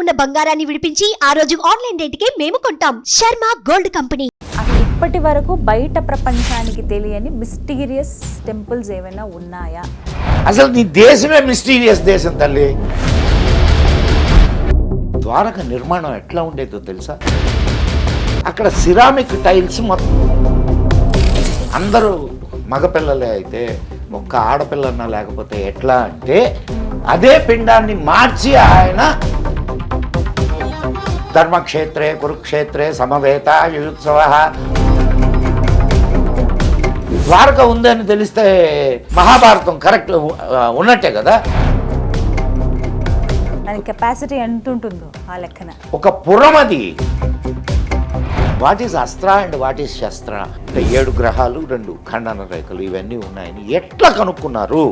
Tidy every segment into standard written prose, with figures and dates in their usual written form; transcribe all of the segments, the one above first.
ఉన్న బంగారాన్ని విడిపించి ఆ రోజు ఆన్లైన్ రేటుకే మేము కొంటాం. Sharma gold company. అసలు ఇప్పటి వరకు బయట ప్రపంచానికి తెలియని మిస్టీరియస్ టెంపుల్స్ ఏమైనా ఉన్నాయా? అసలు నీ దేశమే మిస్టీరియస్ దేశం తల్లి. ద్వారక నిర్మాణం ఎట్లా ఉండేదో తెలుసా? అక్కడ సిరామిక్ టైల్స్ మొత్తం అందరూ మగపిల్లలే అయితే ఒక్క ఆడపిల్లన్నా లేకపోతే ఎట్లా అంటే అదే పిండాన్ని మార్చి ఆయన ధర్మక్షేత్రే కురుక్షేత్రే సమవేత యుయుత్సవ ద్వారక ఉందని తెలిస్తే మహాభారతం కరెక్ట్ ఉన్నట్టే కదా. దాని కెపాసిటీ ఎంత ఉంటుందో ఆ లెక్కన. ఒక పురం అది. What is astra and what is shastra? 7 గ్రహాలు 2 ఖండన రేఖలు ఇవన్నీ ఉన్నాయని ఎట్లా కనుక్కున్నారు?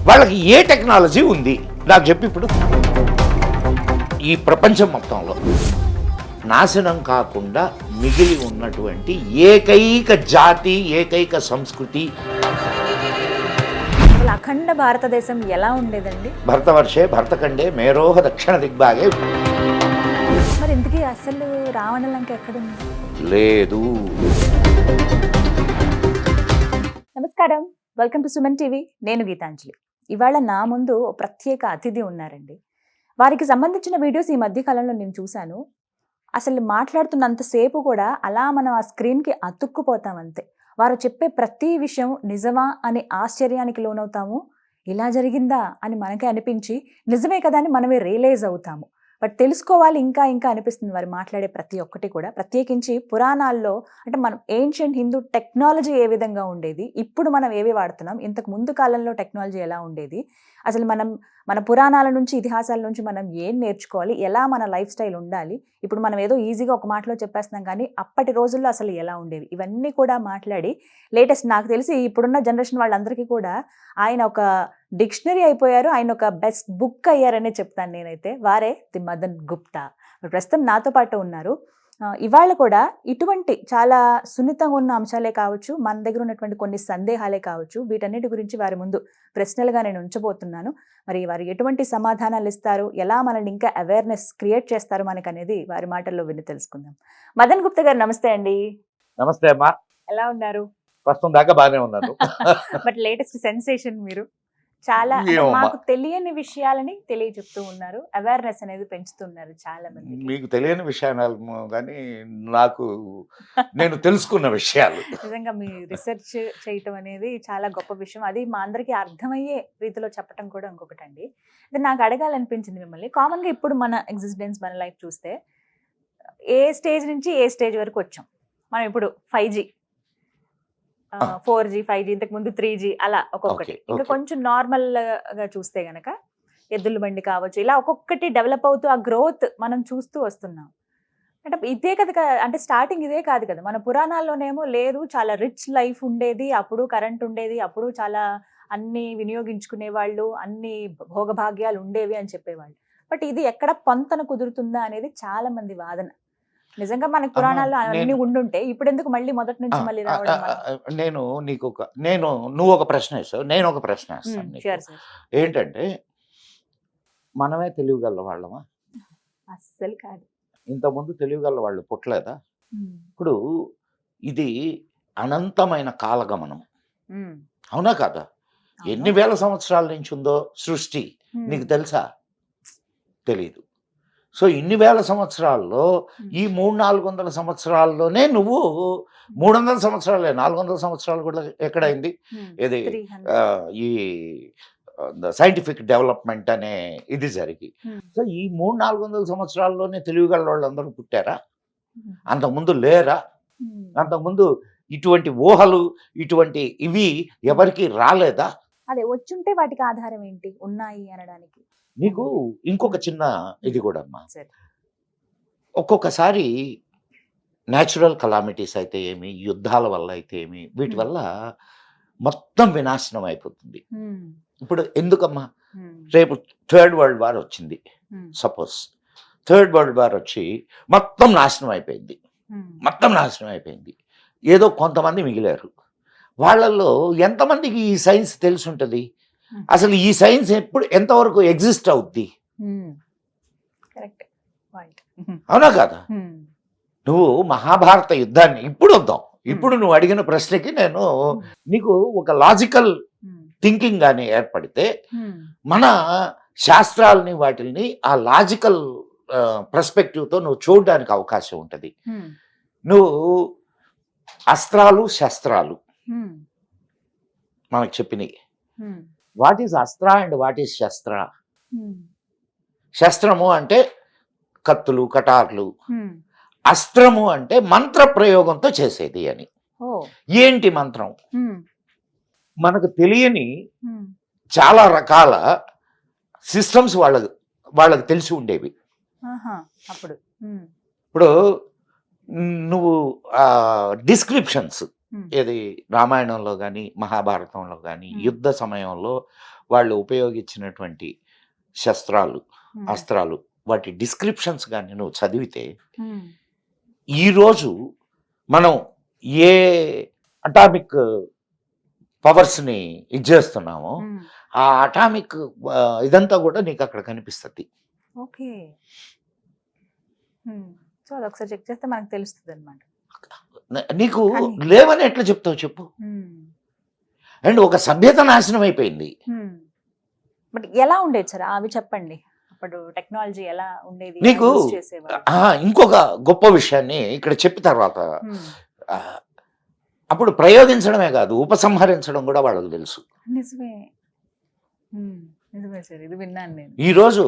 వాళ్ళకి ఏ టెక్నాలజీ ఉంది నాకు చెప్పి. ఇప్పుడు ఈ ప్రపంచం మొత్తంలో నాశనం కాకుండా మిగిలి ఉన్నటువంటి ఏకైక జాతి, ఏకైక సంస్కృతి అఖండ భారతదేశం ఎలా ఉండేదండి? భరతవర్షే భరతఖండే మేరోహ దక్షిణ దిగ్భాగే. మరి ఇంతకీ అసలు రావణ లంక ఎక్కడుంది? లేదు. నమస్కారం, వెల్కమ్ టు సుమన్ టీవీ. నేను గీతాంజలి. ఇవాళ నా ముందు ప్రత్యేక అతిథి ఉన్నారండి. వారికి సంబంధించిన వీడియోస్ ఈ మధ్య కాలంలో నేను చూశాను. అసలు మాట్లాడుతున్నంతసేపు కూడా అలా మనం ఆ స్క్రీన్కి అతుక్కుపోతాం అంతే. వారు చెప్పే ప్రతి విషయం నిజమా అని ఆశ్చర్యానికి లోనవుతాము. ఇలా జరిగిందా అని మనకే అనిపించి నిజమే కదా అని మనమే రియలైజ్ అవుతాము. బట్ తెలుసుకోవాలి ఇంకా ఇంకా అనిపిస్తుంది వారు మాట్లాడే ప్రతి ఒక్కటి కూడా. ప్రత్యేకించి పురాణాల్లో అంటే మనం ఏన్షియంట్ హిందూ టెక్నాలజీ ఏ విధంగా ఉండేది, ఇప్పుడు మనం ఏవి వాడుతున్నాం, ఇంతకు ముందు కాలంలో టెక్నాలజీ ఎలా ఉండేది, అసలు మన పురాణాల నుంచి ఇతిహాసాల నుంచి మనం ఏం నేర్చుకోవాలి, ఎలా మన లైఫ్ స్టైల్ ఉండాలి, ఇప్పుడు మనం ఏదో ఈజీగా ఒక మాటలో చెప్పేస్తున్నాం కానీ అప్పటి రోజుల్లో అసలు ఎలా ఉండేవి, ఇవన్నీ కూడా మాట్లాడి లేటెస్ట్ నాకు తెలిసి ఇప్పుడున్న జనరేషన్ వాళ్ళందరికీ కూడా ఆయన ఒక డిక్షనరీ అయిపోయారు. ఆయన ఒక బెస్ట్ బుక్ అయ్యారనే చెప్తాను నేనైతే. వారే ది మదన్ గుప్తా. ప్రస్తుతం నాతో పాటు ఉన్నారు. ఇవాళ కూడా ఇటువంటి చాలా సున్నితంగా ఉన్న అంశాలే కావచ్చు, మన దగ్గర ఉన్నటువంటి కొన్ని సందేహాలే కావచ్చు, వీటన్నిటి గురించి వారి ముందు ప్రశ్నలుగా నేను ఉంచబోతున్నాను. మరి వారు ఎటువంటి సమాధానాలు ఇస్తారు, ఎలా మనల్ని ఇంకా అవేర్నెస్ క్రియేట్ చేస్తారు మనకు అనేది వారి మాటల్లో విని తెలుసుకుందాం. మదన్ గుప్తా గారు నమస్తే అండి. నమస్తే అమ్మా. ఎలా ఉన్నారు? ప్రస్తుతం దాకా బాగానే ఉన్నాను. బట్ లేటెస్ట్ సెన్సేషన్ మీరు చాలా మాకు తెలియని విషయాలని తెలియజెప్తూ ఉన్నారు, అవేర్నెస్ అనేది పెంచుతున్నారు చాలా మంది. మీకు తెలియని విషయాలు కానీ నాకు నేను తెలుసుకున్న విషయాలు. నిజంగా మీ రీసెర్చ్ చేయటం అనేది చాలా గొప్ప విషయం. అది మా అందరికీ అర్థమయ్యే రీతిలో చెప్పటం కూడా ఇంకొకటి అండి. అది నాకు అడగాలనిపించింది మిమ్మల్ని. కామన్గా ఇప్పుడు మన ఎగ్జిస్టెన్స్, మన లైఫ్ చూస్తే ఏ స్టేజ్ నుంచి ఏ స్టేజ్ వరకు వచ్చాం మనం? ఇప్పుడు 5G, 4G, 5G, ఇంతకు ముందు 3G, అలా ఒక్కొక్కటి. ఇంకా కొంచెం నార్మల్ గా చూస్తే గనక ఎద్దుల బండి కావచ్చు, ఇలా ఒక్కొక్కటి డెవలప్ అవుతూ ఆ గ్రోత్ మనం చూస్తూ వస్తున్నాం. అంటే ఇదే కదా, అంటే స్టార్టింగ్ ఇదే కాదు కదా. మన పురాణాల్లోనేమో లేదు, చాలా రిచ్ లైఫ్ ఉండేది, అప్పుడు కరెంట్ ఉండేది, అప్పుడు చాలా అన్ని వినియోగించుకునే వాళ్ళు, అన్ని భోగభాగ్యాలు ఉండేవి అని చెప్పేవాళ్ళు. బట్ ఇది ఎక్కడ పొంతన కుదురుతుందా అనేది చాలా మంది వాదన. నిజంగా మనకి పురాణాల్లో అన్ని ఉండుంటే ఇప్పుడు ఎందుకు మళ్ళీ మొదటి నుంచి మళ్ళీ రావడం? నువ్వు ఒక ప్రశ్న వేసావు, నేను ఒక ప్రశ్న వేస్తాను. ఏంటంటే మనమే తెలియగల వాళ్ళమా? అస్సలు కాదు. ఇంతకుముందు తెలియగల వాళ్ళు పుట్టలేదా? ఇప్పుడు ఇది అనంతమైన కాలగమనం, అవునా కాదా? ఎన్ని వేల సంవత్సరాల నుంచి ఉందో సృష్టి నీకు తెలుసా? తెలీదు. సో ఇన్ని వేల సంవత్సరాల్లో ఈ 300-400 సంవత్సరాల్లోనే నువ్వు 300 సంవత్సరాలే, 400 సంవత్సరాలు కూడా ఎక్కడైంది? ఇది ఈ సైంటిఫిక్ డెవలప్మెంట్ అనే ఇది జరిగి. సో ఈ 300-400 సంవత్సరాల్లోనే తెలివిగల వాళ్ళందరూ పుట్టారా? అంతకుముందు లేరా? అంతకుముందు ఇటువంటి ఊహలు, ఇటువంటి ఇవి ఎవరికి రాలేదా? అదే వచ్చుంటే వాటికి ఆధారం ఏంటి ఉన్నాయి అనడానికి? నీకు ఇంకొక చిన్న ఇది కూడా అమ్మా. ఒక్కొక్కసారి న్యాచురల్ కలామిటీస్ అయితే ఏమి, యుద్ధాల వల్ల అయితే ఏమి, వీటి వల్ల మొత్తం వినాశనం అయిపోతుంది. ఇప్పుడు ఎందుకమ్మా? రేపు 3rd వరల్డ్ వార్ వచ్చింది, సపోజ్ 3rd వరల్డ్ వార్ వచ్చి మొత్తం నాశనం అయిపోయింది, ఏదో కొంతమంది మిగిలారు. వాళ్ళల్లో ఎంతమందికి ఈ సైన్స్ తెలిసి ఉంటుంది? అసలు ఈ సైన్స్ ఎప్పుడు ఎంతవరకు ఎగ్జిస్ట్ అవుద్ది? పాయింట్. అవునా కదా? నువ్వు మహాభారత యుద్ధాన్ని ఇప్పుడు వద్దాం. ఇప్పుడు నువ్వు అడిగిన ప్రశ్నకి నేను నీకు ఒక లాజికల్ థింకింగ్ కానీ ఏర్పడితే మన శాస్త్రాలని వాటిని ఆ లాజికల్ పర్స్పెక్టివ్తో నువ్వు చూడడానికి అవకాశం ఉంటుంది. నువ్వు అస్త్రాలు శస్త్రాలు మనకు చెప్పినవి. What is astra and what is shastra? శస్త్రము అంటే కత్తులు కటార్లు, అస్త్రము అంటే మంత్ర ప్రయోగంతో చేసేది అని. ఏంటి మంత్రం? మనకు తెలియని చాలా రకాల సిస్టమ్స్ వాళ్ళకి తెలిసి ఉండేవి. ఇప్పుడు నువ్వు డిస్క్రిప్షన్స్ ఏది రామాయణంలో కానీ మహాభారతంలో కానీ యుద్ధ సమయంలో వాళ్ళు ఉపయోగించినటువంటి శస్త్రాలు అస్త్రాలు వాటి డిస్క్రిప్షన్స్ కానీ నువ్వు చదివితే ఈరోజు మనం ఏ అటామిక్ పవర్స్ని ఇది చేస్తున్నామో ఆ అటామిక్ ఇదంతా కూడా నీకు అక్కడ కనిపిస్తుంది. ఓకే, సో అదొకసారి చెక్ చేస్తే మనకు తెలుస్తుంది అన్నమాట. నీకు లేవని ఎట్లా చెప్తావు చెప్పు? అండ్ ఒక సభ్యత నాశనం అయిపోయింది. బట్ ఎలా ఉండేది సార్ అవి చెప్పండి, అప్పుడు టెక్నాలజీ ఎలా ఉండేది? నీకు ఇంకొక గొప్ప విషయాన్ని ఇక్కడ చెప్పిన తర్వాత అప్పుడు ప్రయోగించడమే కాదు ఉపసంహరించడం కూడా వాళ్ళకి తెలుసు. నిజమే, నిజమే సార్, ఇది విన్నాను నేను. ఈరోజు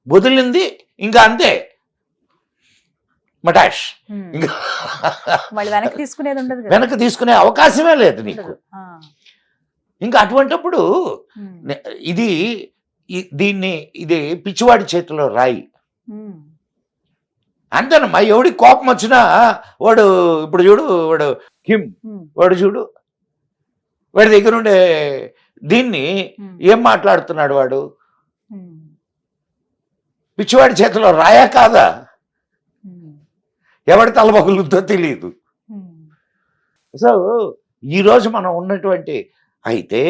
వదిలింది ఇంకా అంతే మటాష్. ఇంకా వెనక్కి తీసుకునేది ఉండదు, వెనక్కి తీసుకునే అవకాశమే లేదు నీకు. ఇంకా అటువంటిప్పుడు ఇది పిచ్చివాడి చేతిలో రాయి అంతేనమ్మా. ఎవడి కోపం వచ్చినా వాడు ఇప్పుడు చూడు, వాడు చూడు వాడి దగ్గర ఉండే దీన్ని ఏం మాట్లాడుతున్నాడు వాడు? పిచ్చివాడి చేతిలో రాయా కాదా? ఎవడి తలబగులుతో తెలియదు. సో ఈరోజు మనం ఉన్నటువంటి అయితే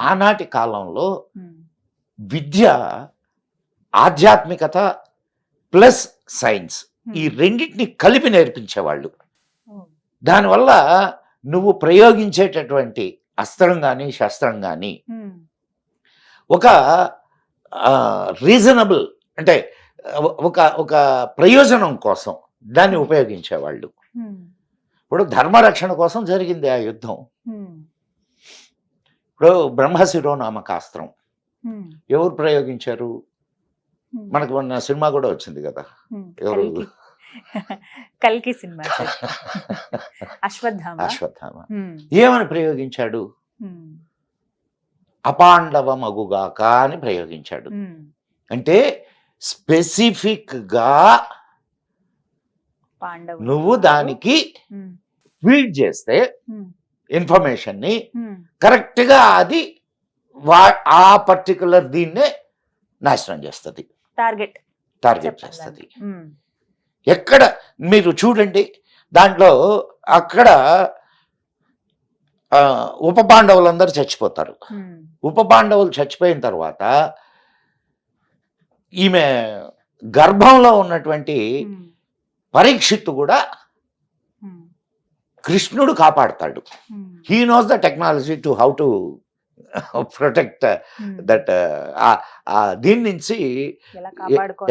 ఆనాటి కాలంలో విద్య ఆధ్యాత్మికత ప్లస్ సైన్స్ ఈ రెండింటిని కలిపి నేర్పించేవాళ్ళు. దానివల్ల నువ్వు ప్రయోగించేటటువంటి అస్త్రం కానీ శస్త్రం కానీ ఒక రీజనబుల్ అంటే ఒక ప్రయోజనం కోసం దాన్ని ఉపయోగించేవాళ్ళు. ఇప్పుడు ధర్మరక్షణ కోసం జరిగింది ఆ యుద్ధం. ఇప్పుడు బ్రహ్మశిరోనామకాస్త్రం ఎవరు ప్రయోగించారు? మనకు మొన్న సినిమా కూడా వచ్చింది కదా, ఎవరు? కల్కి సినిమా, అశ్వత్థామ. ఏమని ప్రయోగించాడు? అపాండవ మగుగాక అని ప్రయోగించాడు. అంటే స్పెసిఫిక్ గా నువ్వు దానికి ఫీడ్ చేస్తే ఇన్ఫర్మేషన్ ని కరెక్ట్ గా అది ఆ పర్టికులర్ దీన్నే నాశనం చేస్తుంది, టార్గెట్ చేస్తుంది. ఎక్కడ మీరు చూడండి, దాంట్లో అక్కడ ఉప పాండవులందరూ చచ్చిపోతారు. ఉప పాండవులు చచ్చిపోయిన తర్వాత ఈమె గర్భంలో ఉన్నటువంటి పరీక్షిత్తు కూడా కృష్ణుడు కాపాడతాడు. He knows the technology to how to protect that, దీని నుంచి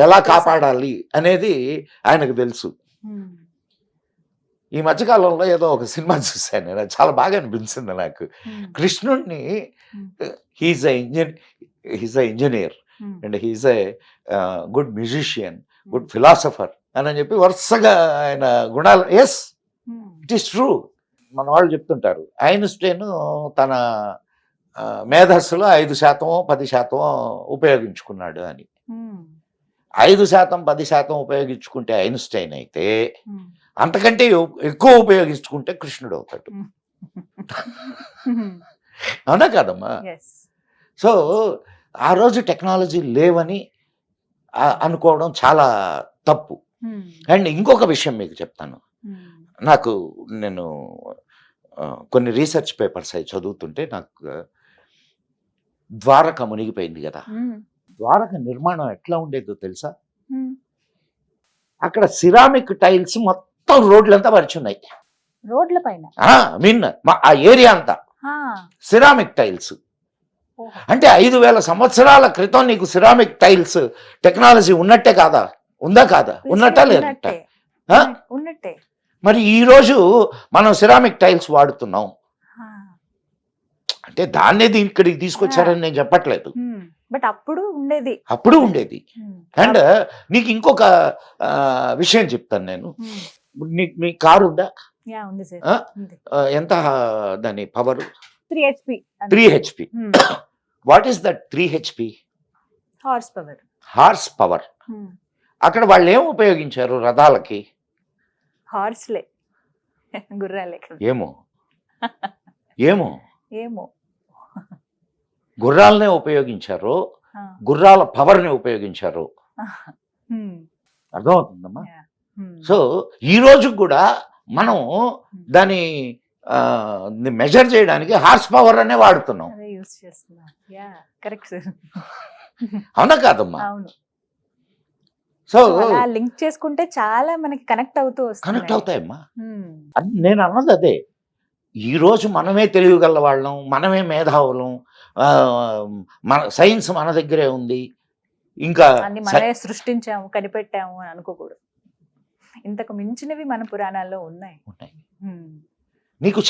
ఎలా కాపాడాలి అనేది ఆయనకు తెలుసు. ఈ మధ్యకాలంలో ఏదో ఒక సినిమా చూశాను నేను, చాలా బాగా అనిపించింది నాకు. కృష్ణుడిని he's a engineer and he's a good musician, good philosopher అని చెప్పి వరుసగా ఆయన గుణాలు. Yes, it is true. మన వాళ్ళు చెప్తుంటారు ఐన్స్టైన్ తన మేధస్సులో 5% 10% ఉపయోగించుకున్నాడు అని. 5% 10% ఉపయోగించుకుంటే ఐన్స్టైన్ అయితే అంతకంటే ఎక్కువ ఉపయోగించుకుంటే కృష్ణుడు అవుతాడు. అవునా కాదమ్మా? సో ఆ రోజు టెక్నాలజీ లేవని అనుకోవడం చాలా తప్పు. అండ్ ఇంకొక విషయం మీకు చెప్తాను. నేను కొన్ని రీసెర్చ్ పేపర్స్ అవి చదువుతుంటే నాకు ద్వారక మునిగిపోయింది కదా, ద్వారక నిర్మాణం ఎట్లా ఉండేదో తెలుసా? అక్కడ సిరామిక్ టైల్స్ మొత్తం రోడ్లంతా పరిచున్నాయి. రోడ్ల పైన ఆ ఏరియా అంతా సిరామిక్ టైల్స్. అంటే 5,000 సంవత్సరాల క్రితం నీకు సిరామిక్ టైల్స్ టెక్నాలజీ ఉన్నట్టే కాదా? ఉందా కాదా? ఉన్నట్టా లేదట? ఉన్నట్టే. మరి ఈ రోజు మనం సిరామిక్ టైల్స్ వాడుతున్నాం అంటే దాన్నే ఇక్కడికి తీసుకొచ్చారని నేను చెప్పట్లేదు. బట్ అప్పుడు ఉండేది. అండ్ నీకు ఇంకొక విషయం చెప్తాను నేను. మీ కారు ఉందా? ఉంది సార్. ఎంత దాని power? 3 HP. 3 HP. What is that 3 HP? Horse power. అక్కడ వాళ్ళు ఏం ఉపయోగించారు రథాలకి? హార్స్లే, గుర్రాలే. ఏమో గుర్రాలనే ఉపయోగించారు, గుర్రాల పవర్ని ఉపయోగించారు. అర్థమవుతుందమ్మా? సో ఈ రోజు కూడా మనం దాని మెజర్ చేయడానికి హార్స్ పవర్ అనే వాడుతున్నాం. అవునా కాదమ్మా? సో లింక్ చేసుకుంటే చాలా మనకి కనెక్ట్ అవుతాయమ్మా. నేను అన్నది అదే. ఈ రోజు మనమే తెలియగల వాళ్ళం, మనమే మేధావులం, మన సైన్స్ మన దగ్గరే ఉంది. ఇంకా మనమే సృష్టించాము, కనిపెట్టాము అని అనుకోకూడదు. ఇంతకు మించినవి మన పురాణాల్లో ఉన్నాయి. నీకు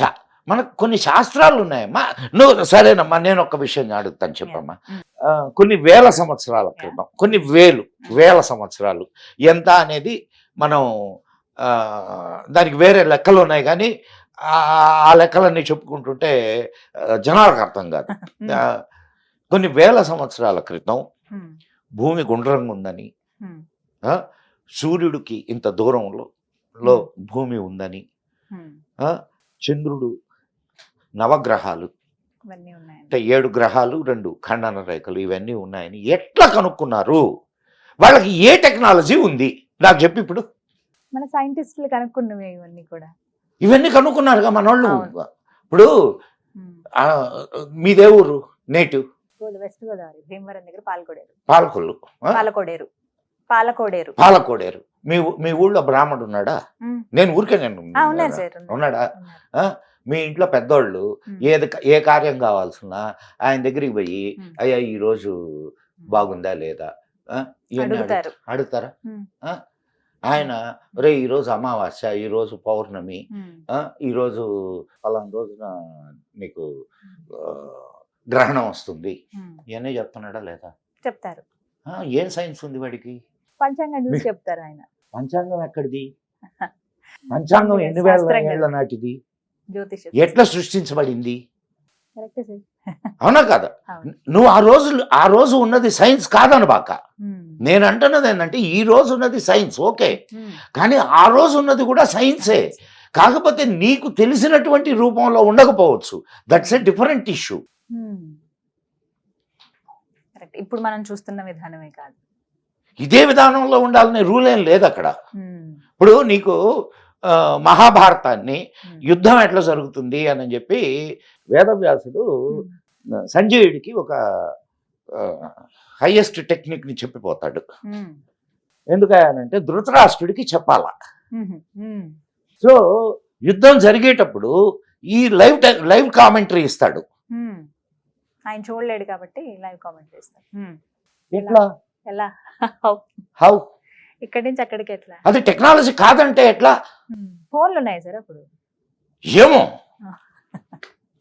మనకు కొన్ని శాస్త్రాలు ఉన్నాయమ్మా. నువ్వు సరేనమ్మా, నేను ఒక విషయం అడుగుతాను చెప్పమ్మా. కొన్ని వేల సంవత్సరాల క్రితం, కొన్ని వేల సంవత్సరాలు ఎంత అనేది మనం దానికి వేరే లెక్కలు ఉన్నాయి, కానీ ఆ లెక్కలన్నీ చెప్పుకుంటుంటే జనాలకు అర్థం కాదు. కొన్ని వేల సంవత్సరాల క్రితం భూమి గుండ్రంగా ఉందని, సూర్యుడికి ఇంత దూరంలో భూమి ఉందని, చంద్రుడు, నవగ్రహాలు అంటే 7 గ్రహాలు 2 ఖండన రేఖలు ఇవన్నీ ఉన్నాయని ఎట్లా కనుక్కున్నారు? వాళ్ళకి ఏ టెక్నాలజీ ఉంది నాకు చెప్పి. ఇప్పుడు మన సైంటిస్టులు కనుక్కున్నవి ఇవన్నీ కనుక్కున్నారుగా మనోళ్ళు. ఇప్పుడు మీదే ఊరు? నేటివ్ వెస్ట్ గోదావరి, భీమవరం దగ్గర పాలకోడేరు. మీ ఊళ్ళో బ్రాహ్మడు ఉన్నాడా? నేను ఊరికే ఉన్నాడా? మీ ఇంట్లో పెద్దోళ్ళు ఏ కార్యం కావాల్సిన ఆయన దగ్గరికి పోయి, అయ్యా ఈ రోజు బాగుందా లేదా అడుగుతారా? ఆయన రే ఈరోజు అమావాస్య, ఈరోజు పౌర్ణమి, ఈరోజు పలానా రోజున నీకు గ్రహణం వస్తుంది, ఇవన్నీ చెప్తున్నాడా లేదా? చెప్తారు. ఏం సైన్స్ ఉంది వాడికి? పంచాంగం చూసి చెప్తారు ఆయన. పంచాంగం ఎక్కడిది? పంచాంగం ఎన్ని వేల ఏళ్ల నాటిది? ఎట్లా సృష్టించబడింది? అవునా కాదా? నువ్వు ఆ రోజు ఉన్నది సైన్స్ కాదని బాక. నేను అంటున్నది ఏంటంటే ఈ రోజు ఉన్నది సైన్స్ ఓకే, కానీ ఆ రోజు ఉన్నది కూడా సైన్సే. కాకపోతే నీకు తెలిసినటువంటి రూపంలో ఉండకపోవచ్చు. That's a different issue. ఇప్పుడు మనం చూస్తున్న విధానమే కాదు, ఇదే విధానంలో ఉండాలనే రూల్ ఏం లేదు అక్కడ. ఇప్పుడు నీకు మహాభారతాన్ని యుద్ధం ఎట్లా జరుగుతుంది అని చెప్పి వేదవ్యాసుడు సంజయుడికి ఒక హైయెస్ట్ టెక్నిక్ ని చెప్పిపోతాడు. ఎందుకనంటే ధృతరాష్ట్రుడికి చెప్పాల. సో యుద్ధం జరిగేటప్పుడు ఈ లైవ్ కామెంటరీ ఇస్తాడు. ఆయన చూడలేడు కాబట్టి లైవ్ కామెంటరీ ఇస్తాడు. ఎలా హౌ ఇక్కడి నుంచి అక్కడికి ఎట్లా? అది టెక్నాలజీ కాదంటే ఎట్లా? ఫోన్లు ఉన్నాయి సార్ అప్పుడు. ఏమో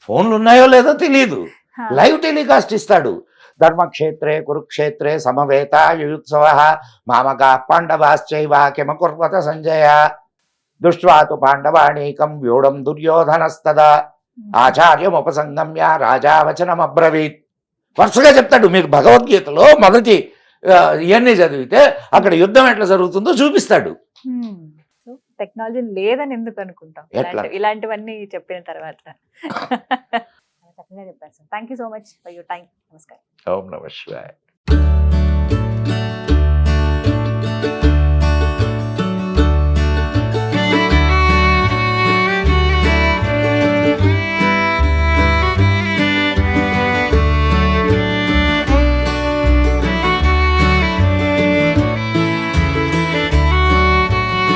ఫోన్లు ఉన్నాయో లేదో తెలియదు. లైవ్ టెలికాస్ట్ ఇస్తాడు. ధర్మక్షేత్రే కురుక్షేత్రే సమవేత యుయుత్సవ మామక పాండవాశ్చైవ కిమకుర్వత సంజయ దృష్ట్వాతు పాండవాణీకం వ్యూఢం దుర్యోధనస్తదా ఆచార్యముపసంగమ్య రాజా వచనమబ్రవీత్. వరుసగా చెప్తాడు. మీకు భగవద్గీతలో మొదటి ఇవన్నీ చదివితే అక్కడ యుద్ధం ఎట్లా జరుగుతుందో చూపిస్తాడు. టెక్నాలజీ లేదని ఎందుకు అనుకుంటాం ఇలాంటివన్నీ చెప్పిన తర్వాత? చక్కగా చెప్పారు sir. Thank you so much for your time. నమస్కారం. ఓం నమః శివాయ.